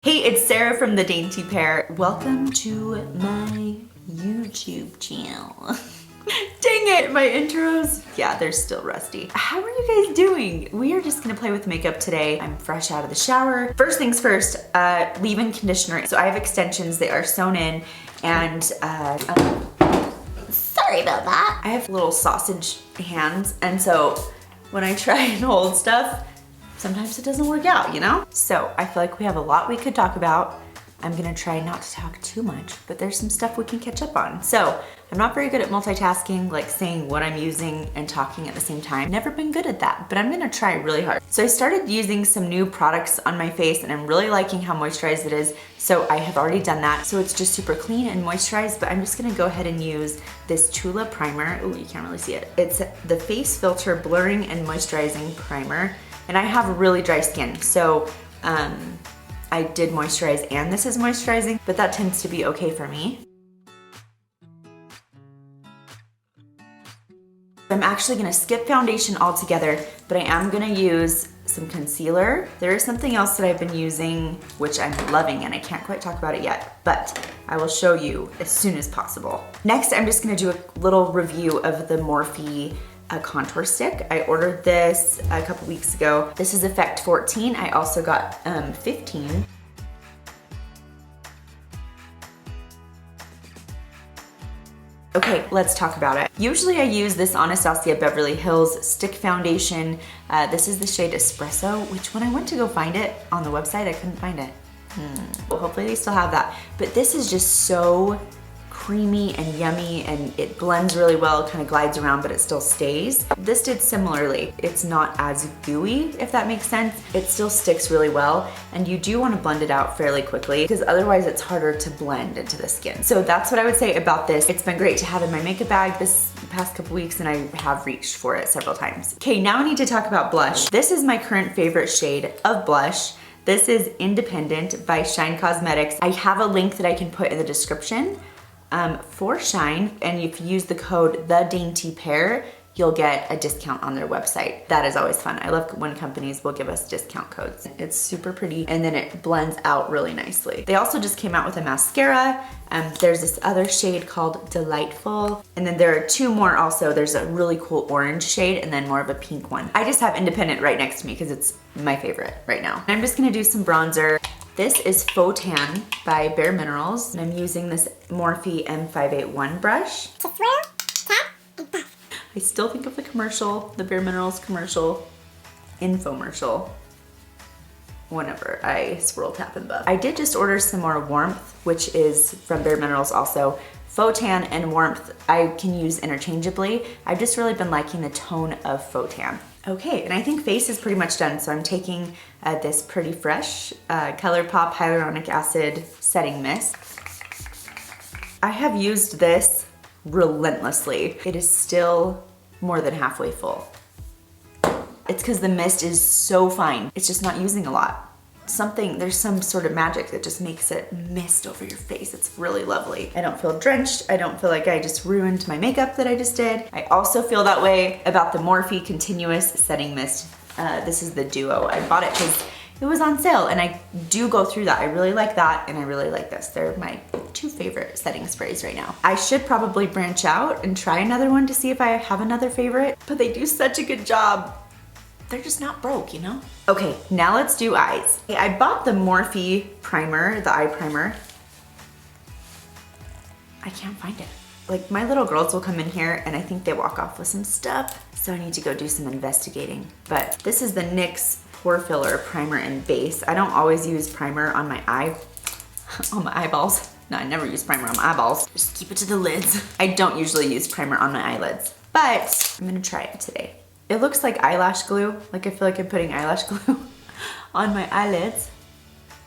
Hey, it's Sarah from the Dainty Pear. Welcome to my YouTube channel. Dang it, my intros, yeah, they're still rusty. How are you guys doing? We are just gonna play with makeup today. I'm fresh out of the shower. First things first, leave-in conditioner. So I have extensions, they are sewn in, and sorry about that. I have little sausage hands, and so when I try and hold stuff, sometimes it doesn't work out, you know? So I feel like we have a lot we could talk about. I'm gonna try not to talk too much, but there's some stuff we can catch up on. So I'm not very good at multitasking, like saying what I'm using and talking at the same time. Never been good at that, but I'm gonna try really hard. So I started using some new products on my face and I'm really liking how moisturized it is. So I have already done that. So it's just super clean and moisturized, but I'm just gonna go ahead and use this Tula primer. Oh, you can't really see it. It's the Face Filter Blurring and Moisturizing Primer. And I have really dry skin, so I did moisturize and this is moisturizing, but that tends to be okay for me. I'm actually gonna skip foundation altogether, but I am gonna use some concealer. There is something else that I've been using, which I'm loving, and I can't quite talk about it yet, but I will show you as soon as possible. Next, I'm just gonna do a little review of the Morphe contour stick. I ordered this a couple weeks ago. This is Effect 14. I also got 15. Okay, let's talk about it. Usually I use this Anastasia Beverly Hills Stick Foundation. This is the shade Espresso, which when I went to go find it on the website, I couldn't find it. Well, hopefully they still have that. But this is just so creamy and yummy, and it blends really well, kind of glides around, but it still stays. This did similarly. It's not as gooey, if that makes sense. It still sticks really well, and you do want to blend it out fairly quickly because otherwise it's harder to blend into the skin. So that's what I would say about this. It's been great to have in my makeup bag this past couple weeks, and I have reached for it several times. Okay, now I need to talk about blush. This is my current favorite shade of blush. This is Independent by Shine Cosmetics. I have a link that I can put in the description for Shine, and if you use the code TheDaintyPear, you'll get a discount on their website. That is always fun. I love when companies will give us discount codes. It's super pretty, and then it blends out really nicely. They also just came out with a mascara. There's this other shade called Delightful, and then there are two more also. There's a really cool orange shade and then more of a pink one. I just have Independent right next to me because it's my favorite right now. I'm just gonna do some bronzer. This is Faux Tan by Bare Minerals, and I'm using this Morphe M581 brush. To swirl, tap, and puff. I still think of the commercial, the Bare Minerals commercial, infomercial, whenever I swirl, tap, and buff. I did just order some more Warmth, which is from Bare Minerals also. Faux Tan and Warmth I can use interchangeably. I've just really been liking the tone of Faux Tan. Okay, and I think face is pretty much done, so I'm taking this Pretty Fresh ColourPop Hyaluronic Acid Setting Mist. I have used this relentlessly. It is still more than halfway full. It's because the mist is so fine. It's just not using a lot. There's some sort of magic that just makes it mist over your face. It's really lovely. I don't feel drenched. I don't feel like I just ruined my makeup that I just did. I also feel that way about the Morphe Continuous Setting Mist. This is the Duo. I bought it because it was on sale, and I do go through that. I really like that, and I really like this. They're my two favorite setting sprays right now. I should probably branch out and try another one to see if I have another favorite, but they do such a good job. They're just not broke, you know? Okay, now let's do eyes. I bought the Morphe primer, the eye primer. I can't find it. Like, my little girls will come in here and I think they walk off with some stuff, so I need to go do some investigating. But this is the NYX Pore Filler Primer and Base. I don't always use primer on my eyeballs. No, I never use primer on my eyeballs. Just keep it to the lids. I don't usually use primer on my eyelids, but I'm gonna try it today. It looks like eyelash glue, like I feel like I'm putting eyelash glue on my eyelids,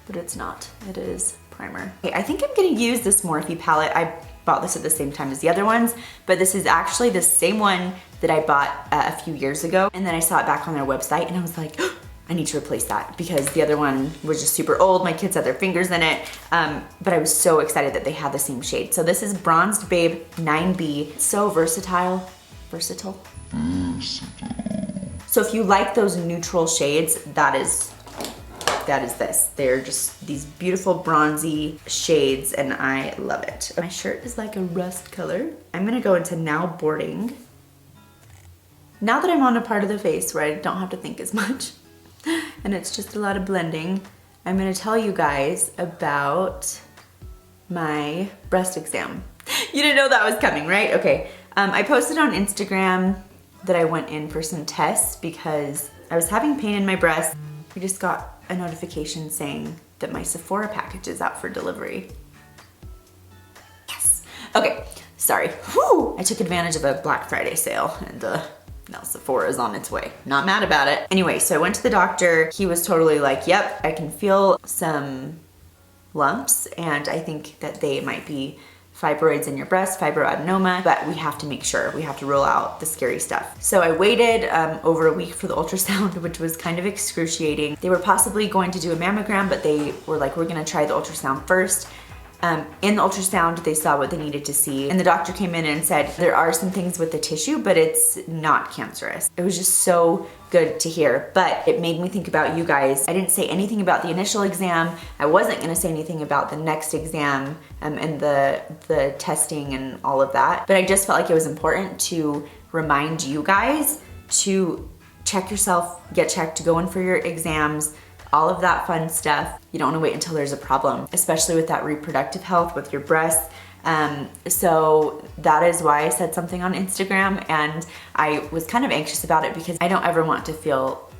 but it's not. It is primer. Okay, I think I'm gonna use this Morphe palette. I bought this at the same time as the other ones, but this is actually the same one that I bought a few years ago, and then I saw it back on their website, and I was like, I need to replace that because the other one was just super old. My kids had their fingers in it, but I was so excited that they had the same shade. So this is Bronzed Babe 9B. It's so versatile. So if you like those neutral shades, that is that is this. They're just these beautiful bronzy shades and I love it. My shirt is like a rust color. I'm gonna go into now boarding. Now that I'm on a part of the face where I don't have to think as much and it's just a lot of blending, I'm gonna tell you guys about my breast exam. You didn't know that was coming, right? Okay, I posted on Instagram that I went in for some tests because I was having pain in my breast. I just got a notification saying that my Sephora package is out for delivery. Yes. Okay, sorry. Whew. I took advantage of a Black Friday sale and now Sephora is on its way. Not mad about it. Anyway, so I went to the doctor. He was totally like, yep, I can feel some lumps and I think that they might be fibroids in your breast, fibroadenoma, but we have to make sure, we have to rule out the scary stuff. So I waited over a week for the ultrasound, which was kind of excruciating. They were possibly going to do a mammogram, but they were like, we're gonna try the ultrasound first. In the ultrasound, they saw what they needed to see, and the doctor came in and said, there are some things with the tissue, but it's not cancerous. It was just so good to hear, but it made me think about you guys. I didn't say anything about the initial exam. I wasn't gonna say anything about the next exam and the testing and all of that, but I just felt like it was important to remind you guys to check yourself, get checked, go in for your exams, all of that fun stuff. You don't wanna wait until there's a problem, especially with that reproductive health with your breasts. So that is why I said something on Instagram, and I was kind of anxious about it because I don't ever want to feel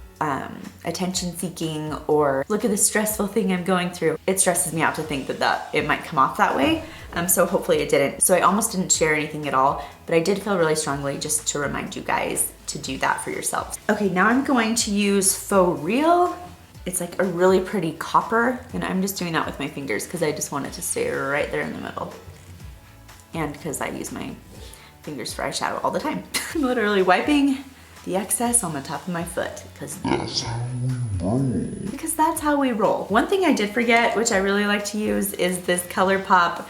attention seeking or look at the stressful thing I'm going through. It stresses me out to think that it might come off that way. So hopefully it didn't. So I almost didn't share anything at all, but I did feel really strongly just to remind you guys to do that for yourselves. Okay, now I'm going to use Faux Real. It's like a really pretty copper, and I'm just doing that with my fingers because I just want it to stay right there in the middle. And because I use my fingers for eyeshadow all the time. I'm literally wiping the excess on the top of my foot because that's how we roll. One thing I did forget, which I really like to use, is this ColourPop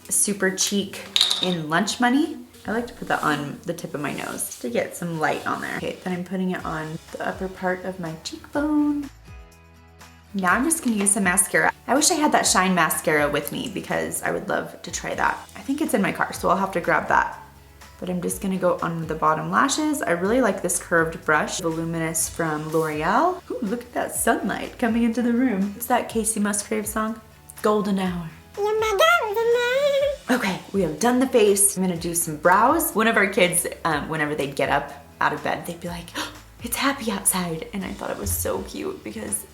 Super Cheek in Lunch Money. I like to put that on the tip of my nose to get some light on there. Okay, then I'm putting it on the upper part of my cheekbone. Now I'm just gonna use some mascara. I wish I had that Shine mascara with me because I would love to try that. I think it's in my car, so I'll have to grab that. But I'm just gonna go on the bottom lashes. I really like this curved brush, Voluminous from L'Oreal. Ooh, look at that sunlight coming into the room. It's that Casey Musgrave song, Golden Hour. Okay, we have done the face. I'm gonna do some brows. One of our kids, whenever they'd get up out of bed, they'd be like, oh, it's happy outside. And I thought it was so cute because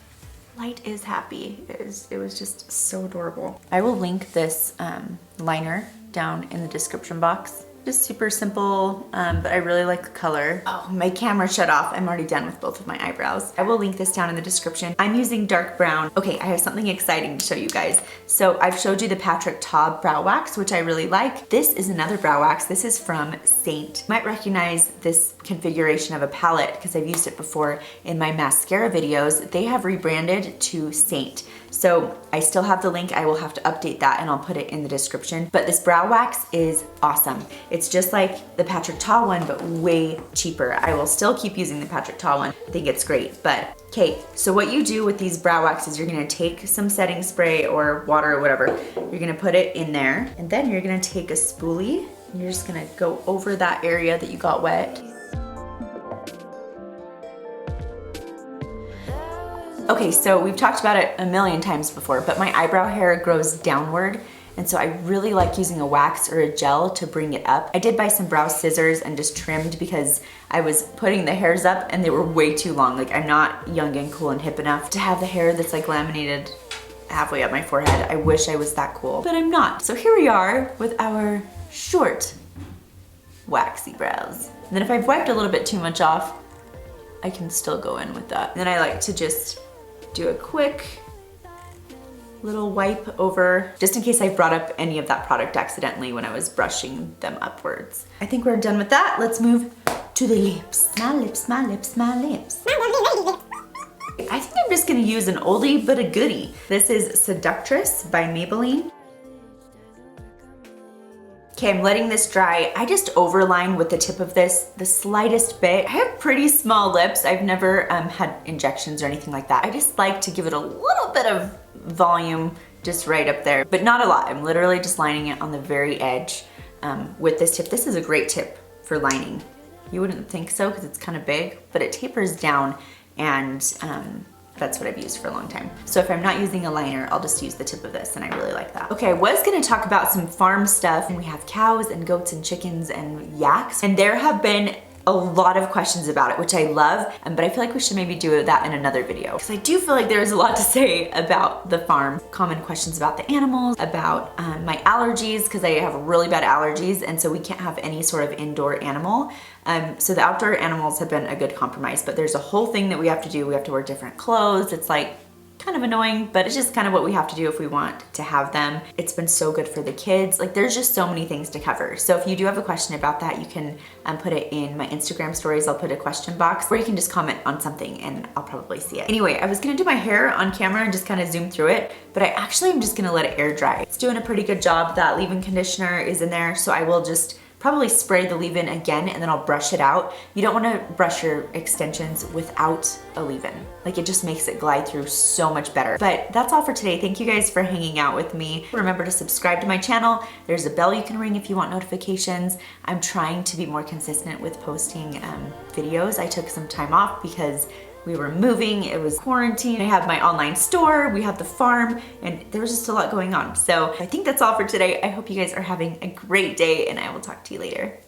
light is happy. It was just so adorable. I will link this liner down in the description box. Just super simple, but I really like the color. Oh, my camera shut off. I'm already done with both of my eyebrows. I will link this down in the description. I'm using dark brown. Okay, I have something exciting to show you guys. So I've showed you the Patrick Ta brow wax, which I really like. This is another brow wax. This is from Seint. You might recognize this configuration of a palette because I've used it before in my mascara videos. They have rebranded to Seint. So I still have the link. I will have to update that and I'll put it in the description. But this brow wax is awesome. It's just like the Patrick Ta one, but way cheaper. I will still keep using the Patrick Ta one. I think it's great, but okay. So what you do with these brow waxes, you're gonna take some setting spray or water or whatever. You're gonna put it in there, and then you're gonna take a spoolie and you're just gonna go over that area that you got wet. Okay, so we've talked about it a million times before, but my eyebrow hair grows downward, and so I really like using a wax or a gel to bring it up. I did buy some brow scissors and just trimmed because I was putting the hairs up and they were way too long. Like, I'm not young and cool and hip enough to have the hair that's like laminated halfway up my forehead. I wish I was that cool, but I'm not. So here we are with our short, waxy brows. And then if I've wiped a little bit too much off, I can still go in with that. Then I like to just do a quick little wipe over, just in case I brought up any of that product accidentally when I was brushing them upwards. I think we're done with that. Let's move to the lips. My lips, my lips, my lips. I think I'm just gonna use an oldie but a goodie. This is Seductress by Maybelline. Okay, I'm letting this dry. I just overline with the tip of this the slightest bit. I have pretty small lips. I've never had injections or anything like that. I just like to give it a little bit of volume just right up there, but not a lot. I'm literally just lining it on the very edge with this tip. This is a great tip for lining. You wouldn't think so because it's kind of big, but it tapers down, and that's what I've used for a long time. So if I'm not using a liner, I'll just use the tip of this, and I really like that. Okay, I was gonna talk about some farm stuff, and we have cows and goats and chickens and yaks, and there have been a lot of questions about it, which I love, but I feel like we should maybe do that in another video, because I do feel like there's a lot to say about the farm. Common questions about the animals, about my allergies, because I have really bad allergies, and so we can't have any sort of indoor animal. So the outdoor animals have been a good compromise, but there's a whole thing that we have to do. We have to wear different clothes. It's like kind of annoying, but it's just kind of what we have to do if we want to have them. It's been so good for the kids. Like, there's just so many things to cover. So if you do have a question about that, you can put it in my Instagram stories. I'll put a question box, or you can just comment on something and I'll probably see it. Anyway, I was gonna do my hair on camera and just kind of zoom through it, but I actually am just gonna let it air dry. It's doing a pretty good job. That leave-in conditioner is in there, so I will just probably spray the leave-in again, and then I'll brush it out. You don't want to brush your extensions without a leave-in. Like, it just makes it glide through so much better. But that's all for today. Thank you guys for hanging out with me. Remember to subscribe to my channel. There's a bell you can ring if you want notifications. I'm trying to be more consistent with posting videos. I took some time off because we were moving, it was quarantine. I have my online store, we have the farm, and there was just a lot going on. So I think that's all for today. I hope you guys are having a great day, and I will talk to you later.